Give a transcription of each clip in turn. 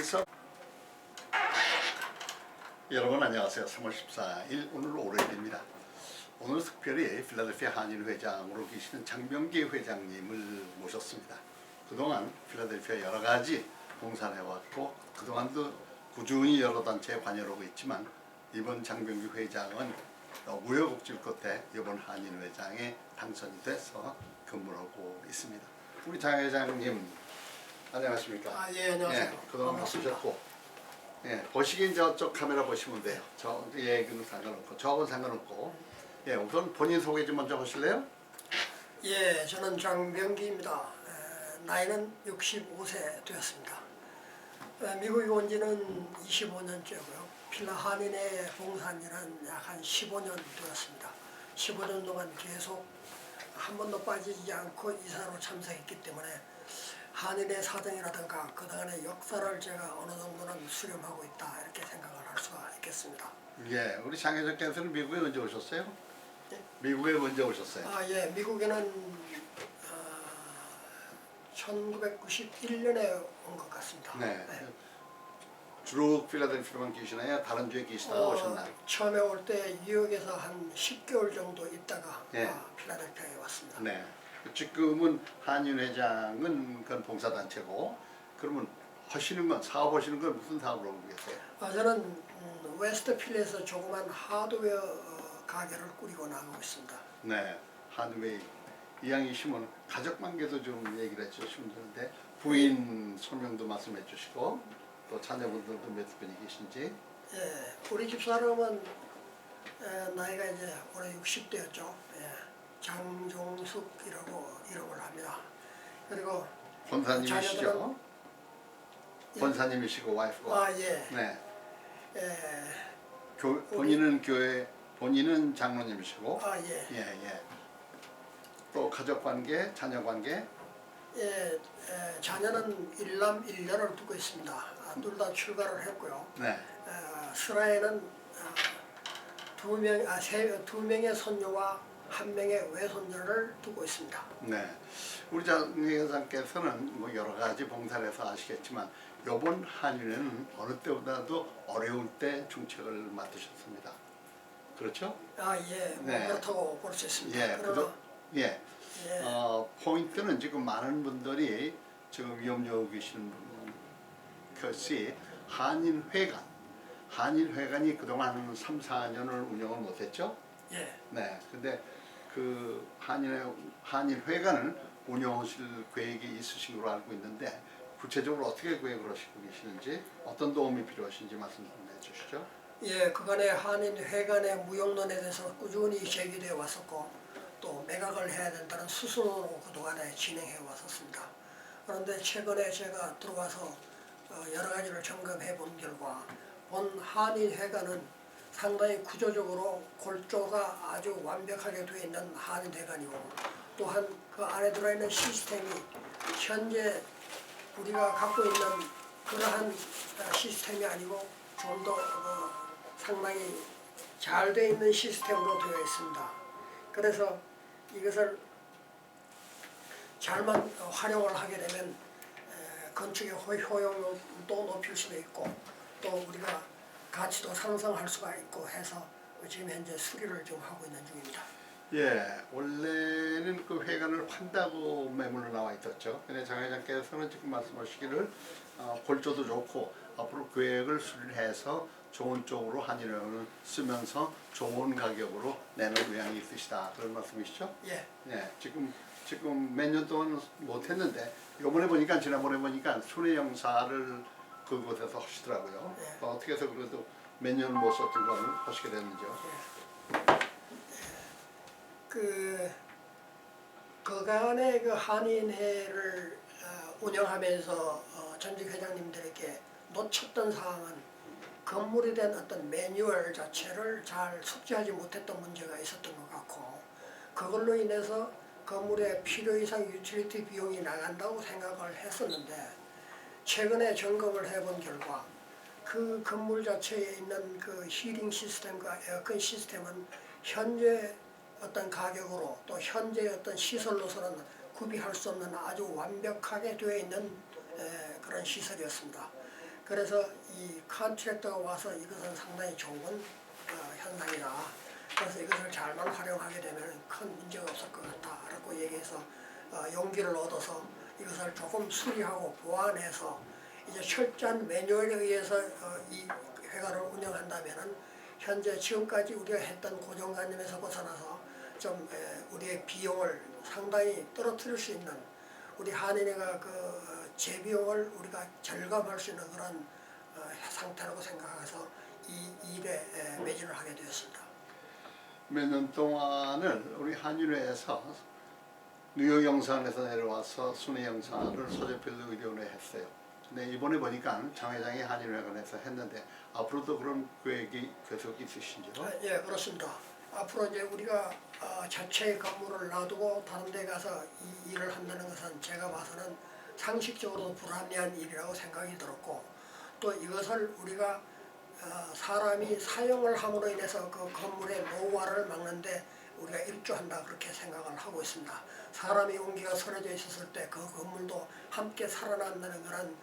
일석 여러분 안녕하세요. 3월 14일 오늘 월요일입니다. 오늘 특별히 필라델피아 한인회장으로 계시는 장명기 회장님을 모셨습니다. 그동안 필라델피아 여러 가지 봉사를 해왔고 그동안도 꾸준히 여러 단체에 관여하고 있지만 이번 장명기 회장은 우여곡절 끝에 이번 한인회장에 당선이 돼서 근무를 하고 있습니다. 우리 장 회장님 안녕하십니까? 예, 안녕하세요. 예, 그동안 바쁘셨고 예, 보시기 저쪽 카메라 보시면 돼요. 저 얘기는 상관없고 저하고는 상관없고 예, 우선 본인 소개 좀 먼저 하실래요? 예, 저는 장명기입니다. 나이는 65세 되었습니다. 미국에 온 지는 25년째고요. 필라 한인회 봉사한 지는 약 한 15년 되었습니다. 15년 동안 계속 한 번도 빠지지 않고 이사로 참석했기 때문에 한인의 사정이라든가 그동안의 역사를 제가 어느 정도는 수렴하고 있다 이렇게 생각을 할 수가 있겠습니다. 예, 우리 장 회장께서는 미국에 언제 오셨어요? 예? 미국에 언제 오셨어요? 예, 미국에는 1991년에 온 것 같습니다. 네. 주로 필라델피아만 계시나요? 다른 주에 계시다가 오셨나요? 처음에 올 때 뉴욕에서 한 10개월 정도 있다가 네. 필라델피아에 왔습니다. 네. 지금은 한인회장은 그건 봉사단체고 그러면 하시는 건 사업하시는 건 무슨 사업을 하고 계세요? 저는 웨스트필에서 조그만 하드웨어 가게를 꾸리고 나가고 있습니다. 네. 한인회 이왕이시면 가족관계도 좀 얘기를 해주시면 되는데 부인 소명도 말씀해 주시고 또 자녀분들도 몇 분이 계신지. 예, 우리 집사람은 나이가 이제 올해 60대였죠. 예, 장종숙이라고 이름을 합니다. 그리고 권사님이시죠? 예. 권사님이시고 와이프가. 예. 네. 예. 본인은 교회 본인은 장로님이시고. 예. 예. 또 가족관계, 자녀관계. 예, 자녀는 일남 일녀를 두고 있습니다. 둘 다 출가를 했고요. 네. 스라에는 두 명의 손녀와 한 명의 외손녀를 두고 있습니다. 네. 우리 장 회장께서는 뭐 여러 가지 봉사를 해서 아시겠지만 이번 한인회는 어느 때보다도 어려울 때 중책을 맡으셨습니다. 그렇죠? 예, 네. 그렇다고 볼 수 있습니다. 예. 예. 예. 포인트는 지금 많은 분들이 지금 염려하고 계시는 것이 한인회관이 그동안 3, 4년을 운영을 못했죠. 예. 네. 근데 그 한인회관을 운영하실 계획이 있으신 걸로 알고 있는데 구체적으로 어떻게 계획을 하시고 계시는지 어떤 도움이 필요하신지 말씀 좀 해주시죠. 예, 그간의 한인회관의 무용론에 대해서 꾸준히 제기되어 왔었고 또 매각을 해야 된다는 수순으로 그동안에 진행해 왔었습니다. 그런데 최근에 제가 들어와서 여러 가지를 점검해 본 결과 본 한인회관은 상당히 구조적으로 골조가 아주 완벽하게 되어 있는 한인회관이고 또한 그 안에 들어있는 시스템이 현재 우리가 갖고 있는 그러한 시스템이 아니고 좀 더 상당히 잘 되어 있는 시스템으로 되어 있습니다. 그래서 이것을 잘만 활용을 하게 되면 건축의 효용도 높일 수도 있고 또 우리가 가치도 상승할 수가 있고 해서 지금 현재 수리를 좀 하고 있는 중입니다. 예, 원래는 그 회관을 판다고 매물로 나와 있었죠. 근데 장 회장께서는 지금 말씀하시기를 골조도 좋고 앞으로 계획을 수리해서 좋은 쪽으로 한인회관을 쓰면서 좋은 가격으로 내는 의향이 있으시다 그런 말씀이시죠? 예. 네, 지금 몇 년 동안 못했는데 이번에 보니까 지난번에 보니까 순회영사를 그곳에서 하시더라고요. 예. 어떻게 해서 그래도 몇 년 못 썼던 걸 하시게 됐는지요? 그간의 그 한인회를 운영하면서 전직 회장님들에게 놓쳤던 사항은 건물에 대한 어떤 매뉴얼 자체를 잘 숙지하지 못했던 문제가 있었던 것 같고 그걸로 인해서 건물에 필요 이상 유틸리티 비용이 나간다고 생각을 했었는데 최근에 점검을 해본 결과 그 건물 자체에 있는 그 히팅 시스템과 에어컨 시스템은 현재 어떤 가격으로 또 현재 어떤 시설로서는 구비할 수 없는 아주 완벽하게 되어 있는 그런 시설이었습니다. 그래서 이 컨트랙터가 와서 이것은 상당히 좋은 현상이다. 그래서 이것을 잘만 활용하게 되면 큰 문제가 없을 것 같다라고 얘기해서 용기를 얻어서 이것을 조금 수리하고 보완해서 이제 철저한 매뉴얼에 의해서 이 회관을 운영한다면은 현재 지금까지 우리가 했던 고정관념에서 벗어나서 좀 우리의 비용을 상당히 떨어뜨릴 수 있는 우리 한인회가 그 재비용을 우리가 절감할 수 있는 그런 상태라고 생각해서 이 일에 매진을 하게 되었습니다. 몇 년 동안을 우리 한인회에서 뉴욕 영산에서 내려와서 순회 영산을 서재필드 의료원에 했어요. 근데 이번에 보니까 장 회장이 한인회관에서 했는데 앞으로도 그런 계획이 계속 있으신지요? 예, 그렇습니다. 앞으로 이제 우리가 자체의 건물을 놔두고 다른 데 가서 이 일을 한다는 것은 제가 봐서는 상식적으로 불합리한 일이라고 생각이 들었고 또 이것을 우리가 사람이 사용을 함으로 인해서 그 건물의 노후화를 막는데 우리가 일조한다 그렇게 생각을 하고 있습니다. 사람이 온기가 서려져 있었을 때 그 건물도 함께 살아난다는 그런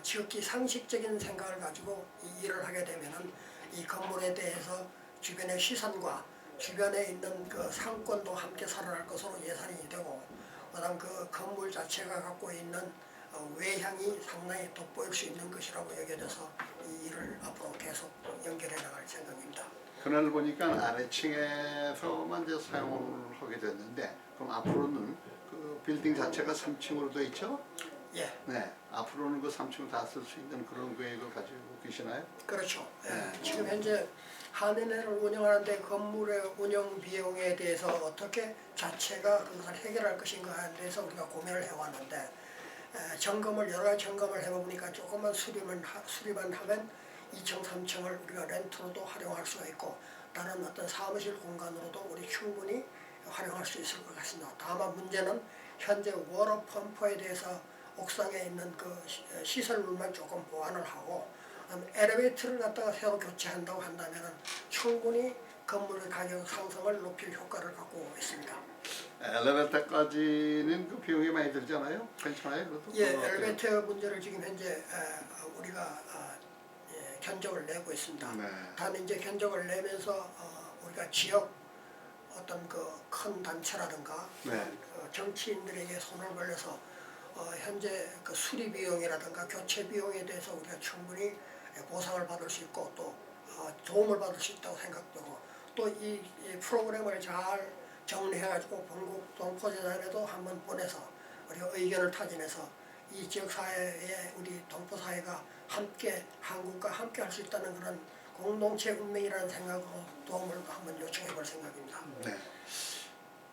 지극히 상식적인 생각을 가지고 이 일을 하게 되면은 이 건물에 대해서 주변의 시선과 주변에 있는 그 상권도 함께 살아날 것으로 예상이 되고 그다음 그 건물 자체가 갖고 있는 외향이 상당히 돋보일 수 있는 것이라고 여겨져서 이 일을 앞으로 계속 연결해 나갈 생각입니다. 그날 보니까 아래층에서만 이제 사용을 하게 됐는데 그럼 앞으로는 그 빌딩 자체가 3층으로 되어 있죠? 예. 네. 앞으로는 그 3층을 다 쓸 수 있는 그런 계획을 가지고 계시나요? 그렇죠. 예. 지금 현재 한인회를 운영하는데 건물의 운영 비용에 대해서 어떻게 자체가 그것을 해결할 것인가에 대해서 우리가 고민을 해왔는데 점검을 여러 가지 점검을 해보니까 조금만 수리만 하면 2층, 3층을 우리가 렌트로도 활용할 수가 있고 다른 어떤 사무실 공간으로도 우리 충분히 활용할 수 있을 것 같습니다. 다만 문제는 현재 워터 펌프에 대해서 옥상에 있는 그 시설물만 조금 보완을 하고 엘리베이터를 갖다가 새로 교체한다고 한다면 충분히 건물의 가격 상승을 높일 효과를 갖고 있습니다. 엘리베이터까지는 그 비용이 많이 들잖아요. 괜찮아요? 그것도? 예, 엘리베이터 문제를 지금 현재 우리가 견적을 내고 있습니다. 네. 단 이제 견적을 내면서 우리가 지역 어떤 그 큰 단체라든가 네. 정치인들에게 손을 벌려서 현재 그 수리 비용이라든가 교체 비용에 대해서 우리가 충분히 보상을 받을 수 있고 또 도움을 받을 수 있다고 생각되고 또 이 프로그램을 잘 정리해가지고 본국 동포재단에도 한번 보내서 우리가 의견을 타진해서 이 지역사회에 우리 동포사회가 함께 한국과 함께 할 수 있다는 그런 공동체 운명이라는 생각으로 도움을 한번 요청해 볼 생각입니다. 네.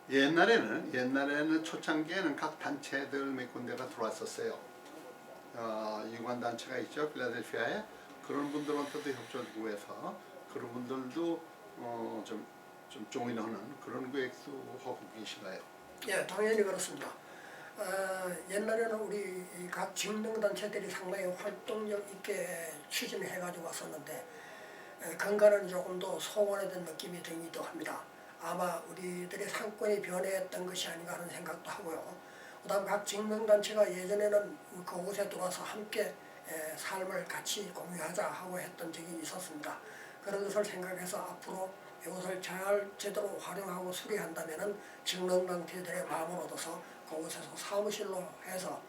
옛날에는 초창기에는 각 단체들 몇 군데가 들어왔었어요. 유관 단체가 있죠, 필라델피아에. 그런 분들한테도 협조를 구해서 그런 분들도 좀 조인하는 그런 계획도 하고 계신가요? 예, 당연히 그렇습니다. 옛날에는 우리 각 직능단체들이 상당히 활동력 있게 추진을 해가지고 왔었는데 건강은 조금 더 소원해진 느낌이 들기도 합니다. 아마 우리들의 상권이 변했던 것이 아닌가 하는 생각도 하고요. 그 다음 각 직능단체가 예전에는 그곳에 들어와서 함께 삶을 같이 공유하자 하고 했던 적이 있었습니다. 그런 것을 생각해서 앞으로 이것을 잘 제대로 활용하고 수리한다면 직능단체들의 마음을 얻어서 그곳에서 사무실로 해서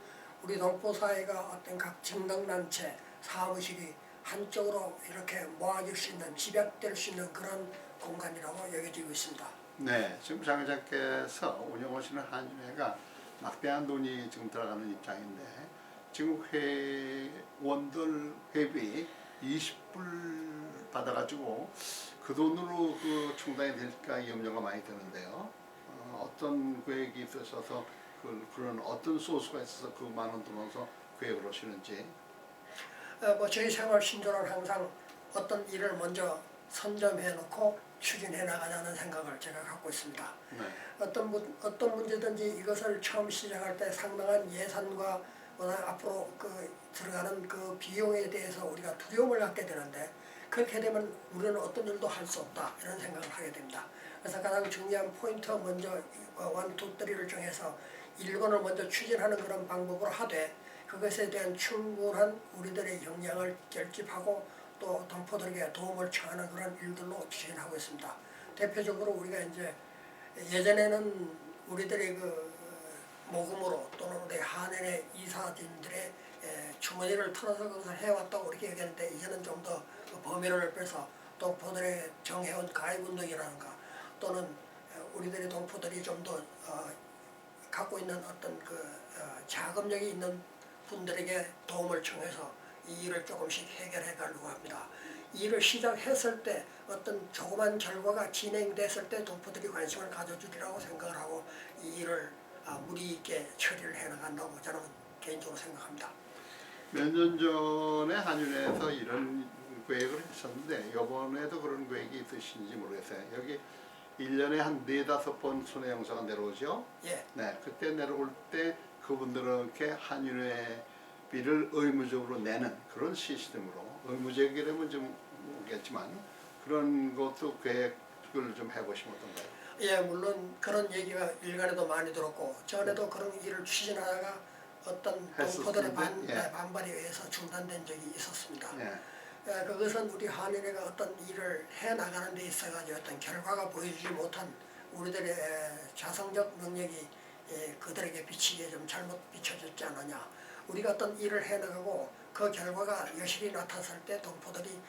우리 동포사회가 어떤 각 직능단체 사무실이 한쪽으로 이렇게 모아질 수 있는 집약될 수 있는 그런 공간이라고 여겨지고 있습니다. 네, 지금 장 회장께서 운영하시는 한인회가 막대한 돈이 지금 들어가는 입장인데 지금 회원들 회비 20불 받아가지고 그 돈으로 그 충당이 될까 염려가 많이 드는데요. 어떤 계획이 있으셔서 그런 어떤 소스가 있어서 그 많은 돈으로 계획을 하시는지. 저희 생활 신조는 항상 어떤 일을 먼저 선점해 놓고 추진해 나가자는 생각을 제가 갖고 있습니다. 네. 어떤 문제든지 이것을 처음 시작할 때 상당한 예산과 앞으로 들어가는 그 비용에 대해서 우리가 두려움을 갖게 되는데 그렇게 되면 우리는 어떤 일도 할 수 없다 이런 생각을 하게 됩니다. 그래서 가장 중요한 포인트 먼저 1, 2, 3를 정해서 1권을 먼저 추진하는 그런 방법으로 하되 그것에 대한 충분한 우리들의 역량을 결집하고 또 동포들에게 도움을 청하는 그런 일들로 추진하고 있습니다. 대표적으로 우리가 이제 예전에는 우리들의 그 모금으로 또는 우리 한인의 이사진들의 주머니를 털어서 그것을 해왔다고 그렇게 얘기하는데 이제는 좀 더 범위를 넓혀서 동포들의 정해온 가입운동이라든가 또는 우리들의 동포들이 좀 더 갖고 있는 어떤 그 자금력이 있는 분들에게 도움을 청해서 이 일을 조금씩 해결해 가려고 합니다. 이 일을 시작했을 때 어떤 조그만 결과가 진행됐을 때 동포들이 관심을 가져주리라고 생각을 하고 이 일을 무리 있게 처리를 해나간다고 저는 개인적으로 생각합니다. 몇 년 전에 한윤회에서 이런 계획을 했었는데 이번에도 그런 계획이 있으신지 모르겠어요. 여기 1년에 한 4-5번 순회영사가 내려오죠. 예. 네, 그때 내려올 때 그분들에게 한윤회비를 의무적으로 내는 그런 시스템으로 의무적이라면 좀 모르겠지만 그런 것도 계획을 좀 해보시면 어떤가요? 예, 물론 그런 얘기가 일간에도 많이 들었고 전에도 그런 일을 추진하다가 어떤 동포들의 반발에 의해서 중단된 적이 있었습니다. 예. 그것은 우리 한인회가 어떤 일을 해나가는 데 있어가지고 어떤 결과가 보여주지 못한 우리들의 자성적 능력이 그들에게 비치기에 좀 잘못 비춰졌지 않느냐. 우리가 어떤 일을 해나가고 그 결과가 여실히 나타났을 때 동포들이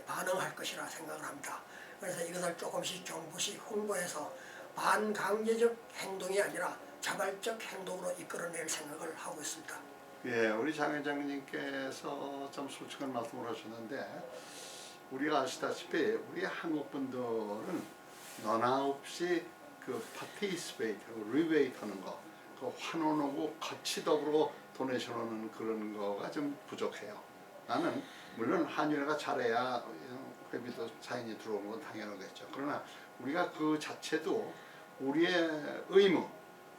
반응할 것이라 생각을 합니다. 그래서 이것을 조금씩 홍보해서 반강제적 행동이 아니라 자발적 행동으로 이끌어낼 생각을 하고 있습니다. 예, 우리 장 회장님께서 참 솔직한 말씀을 하셨는데 우리가 아시다시피 우리 한국 분들은 너나 없이 그 파티시페이트, 리베이트 하는 거, 그 환원하고 같이 더불어 도네이션 하는 그런 거가 좀 부족해요. 나는 물론 한윤회가 잘해야 회비도 사인이 들어오는 건 당연하겠죠. 그러나 우리가 그 자체도 우리의 의무,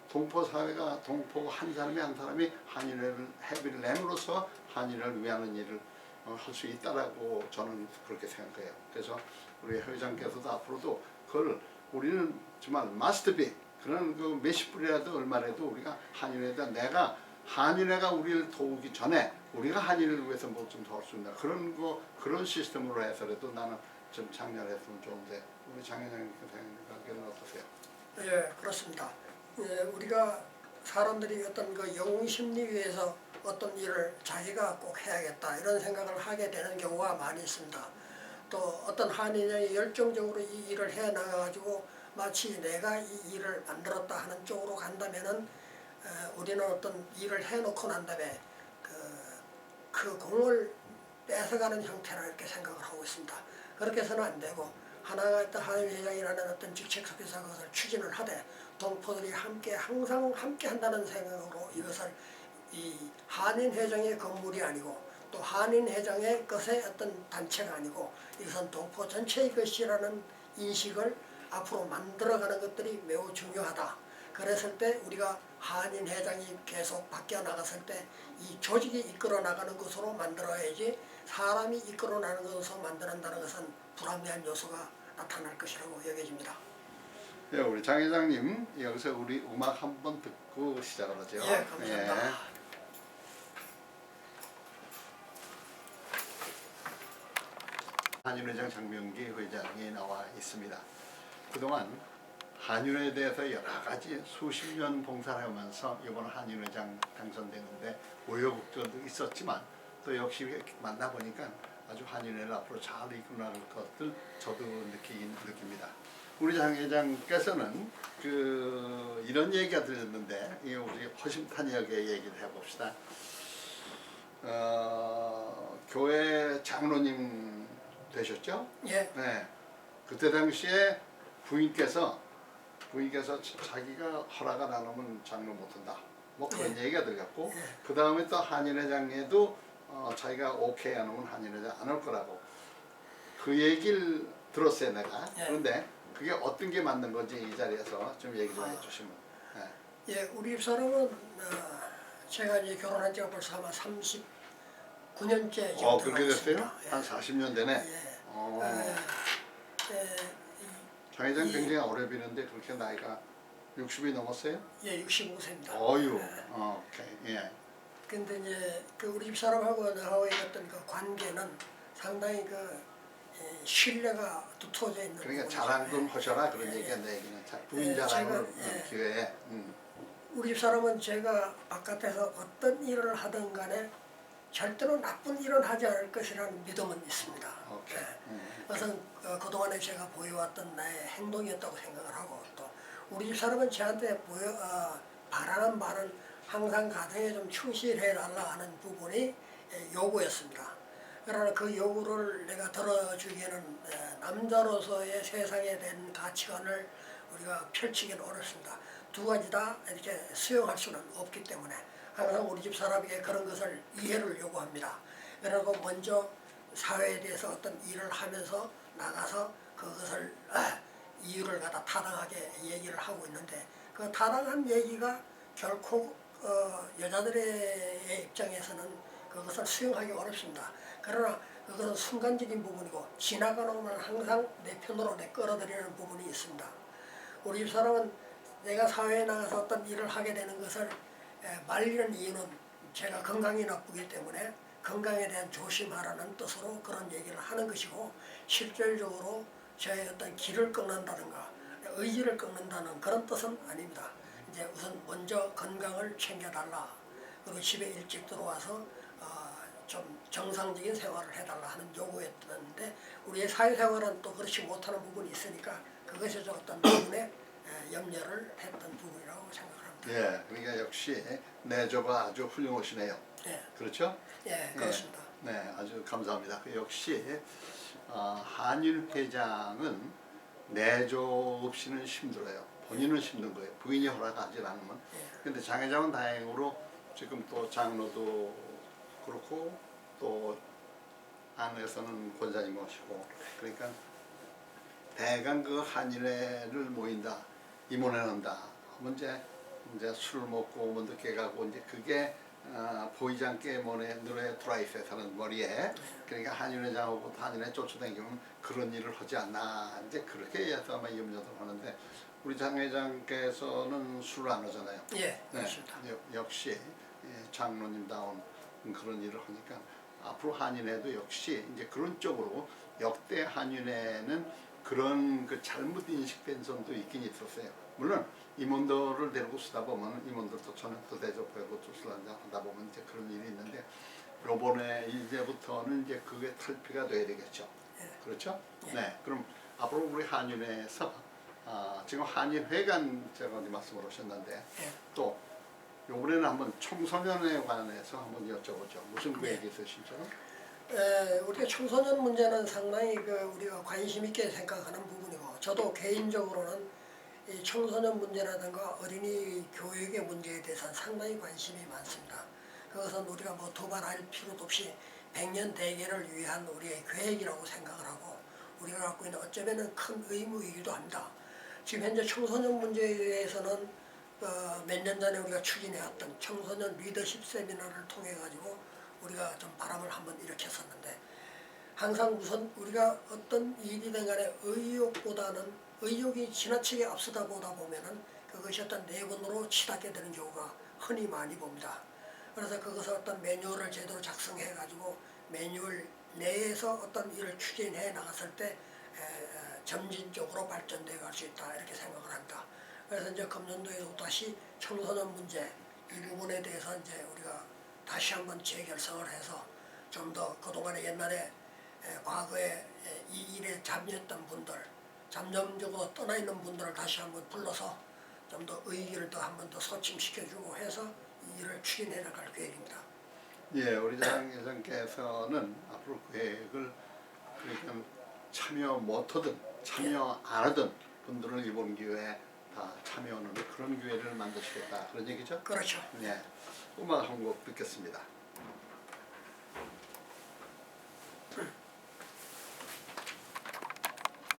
동포 사회가 동포 한 사람이 한인회를 회비를 내므로써 한인회를 위하는 일을 할 수 있다라고 저는 그렇게 생각해요. 그래서 우리 회장께서도 앞으로도 그걸 우리는 정말 마스터비 그런 그 몇십 불이라도 얼마라도 우리가 한인회에다 내가 한인회가 우리를 도우기 전에 우리가 한인회를 위해서 뭐 좀 더 할 수 있나 그런 시스템으로 해서라도 나는 좀 참여했으면 좋은데 우리 장 회장님께 생각하기는 어떠세요? 예, 그렇습니다. 우리가 사람들이 어떤 그 영웅 심리위에서 어떤 일을 자기가 꼭 해야겠다 이런 생각을 하게 되는 경우가 많이 있습니다. 또 어떤 한인회장이 열정적으로 이 일을 해 나가가지고 마치 내가 이 일을 만들었다 하는 쪽으로 간다면은 우리는 어떤 일을 해놓고 난 다음에 그 공을 뺏어가는 형태라 이렇게 생각을 하고 있습니다. 그렇게 해서는 안 되고 하나가 있던 한인회장이라는 어떤 직책 속에서 그것을 추진을 하되 동포들이 항상 함께 한다는 생각으로 이것을 이 한인회장의 건물이 아니고 또 한인회장의 것의 어떤 단체가 아니고 이것은 동포 전체의 것이라는 인식을 앞으로 만들어가는 것들이 매우 중요하다. 그랬을 때 우리가 한인회장이 계속 바뀌어 나갔을 때 이 조직이 이끌어 나가는 것으로 만들어야지 사람이 이끌어 나가는 것으로 만든다는 것은 불합리한 요소가 나타날 것이라고 여겨집니다. 예, 우리 장 회장님 여기서 우리 음악 한번 듣고 시작을 하죠. 예, 감사합니다. 예. 한인회장 장명기 회장이 나와 있습니다. 그동안 한인회에 대해서 여러 가지 수십 년 봉사를 하면서 이번 한인회장 당선되는데 우여곡절도 있었지만 또 역시 만나보니까 아주 한인회를 앞으로 잘 이끌어나갈 것들 저도 느낍니다. 우리 장 회장께서는 이런 얘기가 들렸는데 우리 허심탄회하게 얘기를 해봅시다. 교회 장로님 되셨죠? 예. 네. 그때 당시에 부인께서 자기가 허락 안 하면 장로 못한다. 뭐 그런 얘기가 들렸고 그 다음에 또 한인회장에도 자기가 오케이 안 하면 한인회장 안 할 거라고 그 얘기를 들었어요 내가. 그런데 그게 어떤 게 맞는 건지 이 자리에서 좀 얘기 좀 해주시면. 예, 우리 집사람은 제가 이제 결혼한 지가 벌써 아마 39년째 그렇게 됐어요? 한 40년 되네. 장 회장 굉장히 오래 비는데 그렇게 나이가 60이 넘었어요? 예, 65세입니다. 오케이. 예. 근데 이제 그 우리 집 사람하고 나하고의 어떤 그 관계는 상당히 신뢰가 두터워져 있는. 그러니까 부분이죠. 자랑 좀 예. 하셔라 그런 얘기가 내 얘기는. 부인 자랑을 제가, 기회에. 우리 집 사람은 제가 바깥에서 어떤 일을 하든 간에 절대로 나쁜 일은 하지 않을 것이라는 믿음은 있습니다. 오케이. 그것은 그동안에 제가 보여왔던 나의 행동이었다고 생각을 하고, 또 우리 집 사람은 저한테 바라는 바는 항상 가정에 좀 충실해달라 하는 부분이 요구였습니다. 그러나 그 요구를 내가 들어주기에는 남자로서의 세상에 대한 가치관을 우리가 펼치기는 어렵습니다. 두 가지 다 이렇게 수용할 수는 없기 때문에 항상 우리 집 사람에게 그런 것을 이해를 요구합니다. 그리고 먼저 사회에 대해서 어떤 일을 하면서 나가서 그것을 이유를 갖다 타당하게 얘기를 하고 있는데, 그 타당한 얘기가 결코 여자들의 입장에서는 그것을 수용하기 어렵습니다. 그러나 그것은 순간적인 부분이고 지나가는 것만 항상 내 편으로 끌어들이는 부분이 있습니다. 우리 집 사람은 내가 사회에 나가서 어떤 일을 하게 되는 것을 말리는 이유는 제가 건강이 나쁘기 때문에 건강에 대한 조심하라는 뜻으로 그런 얘기를 하는 것이고, 실질적으로 저의 어떤 길을 끊는다든가 의지를 끊는다는 그런 뜻은 아닙니다. 이제 우선 먼저 건강을 챙겨달라, 그리고 집에 일찍 들어와서 좀 정상적인 생활을 해달라 하는 요구였는데, 우리의 사회생활은 또 그렇지 못하는 부분이 있으니까 그것이 어떤 부분에 염려를 했던 부분이라고 생각을 합니다. 예, 그러니까 역시 내조가 아주 훌륭하시네요. 예. 그렇죠? 예, 그렇습니다. 네, 아주 감사합니다. 역시 한일 회장은 내조 없이는 힘들어요. 본인은 힘든 거예요. 부인이 허락하지 않으면. 근데 장 회장은 다행으로 지금 또 장로도 그렇고 또 안에서는 권사님 오시고, 그러니까 대강 그 한일회를 모인다, 임원회 한다 하면 이제 술을 먹고 뭐 늦게 가고, 이제 그게 보이지 않게 눈에 드라이프에 사는 머리에, 그러니까 한일회장하고 한일회 쫓아다니면 그런 일을 하지 않나, 이제 그렇게 해서 아마 염려를 하는데, 우리 장 회장께서는 술을 안 하잖아요. 예, 그렇습니다. 네, 역시 장로님다운 그런 일을 하니까 앞으로 한인회도 역시 이제 그런 쪽으로, 역대 한인회는 그런 그 잘못 인식된 점도 있긴 있었어요. 물론 임원들을 데리고 쓰다 보면 임원들도 저녁도 대접하고 또 술 한잔 하다 보면 이제 그런 일이 있는데, 요번에 이제부터는 이제 그게 탈피가 돼야 되겠죠. 그렇죠? 네. 그럼 앞으로 우리 한인회에서 지금 한인회관 제가 어디 말씀을 하셨는데, 또 요번에는 한번 청소년에 관해서 한번 여쭤보죠. 무슨 계획이 있으시죠? 우리가 청소년 문제는 상당히 우리가 관심 있게 생각하는 부분이고, 저도 개인적으로는 이 청소년 문제라든가 어린이 교육의 문제에 대해서는 상당히 관심이 많습니다. 그것은 우리가 뭐 도발할 필요도 없이 백년 대계를 위한 우리의 계획이라고 생각을 하고, 우리가 갖고 있는 어쩌면 큰 의무이기도 합니다. 지금 현재 청소년 문제에 대해서는 몇 년 전에 우리가 추진해왔던 청소년 리더십 세미나를 통해 가지고 우리가 좀 바람을 한번 일으켰었는데, 항상 우선 우리가 어떤 일이든 간에 의욕이 지나치게 앞서다 보다 보면은 그것이 어떤 내분으로 치닫게 되는 경우가 흔히 많이 봅니다. 그래서 그것을 어떤 매뉴얼을 제대로 작성해 가지고 매뉴얼 내에서 어떤 일을 추진해 나갔을 때 점진적으로 발전돼 갈 수 있다, 이렇게 생각을 합니다. 그래서 이제 금년도에도 다시 청소년 문제 이 부분에 대해서 이제 우리가 다시 한번 재결성을 해서 좀 더 그동안에 옛날에 과거에 이 일에 참여했던 분들, 잠정적으로 떠나 있는 분들을 다시 한번 불러서 좀 더 의기를 더 한번 더 소침시켜주고 해서 이 일을 추진해 나갈 계획입니다. 예, 우리 장 회장께서는 앞으로 계획을, 그러니까 참여 못하든 참여 안 하든 분들을 이번 기회에 다 참여하는 그런 기회를 만드시겠다, 그런 얘기죠? 그렇죠. 네, 음악 한 곡 듣겠습니다.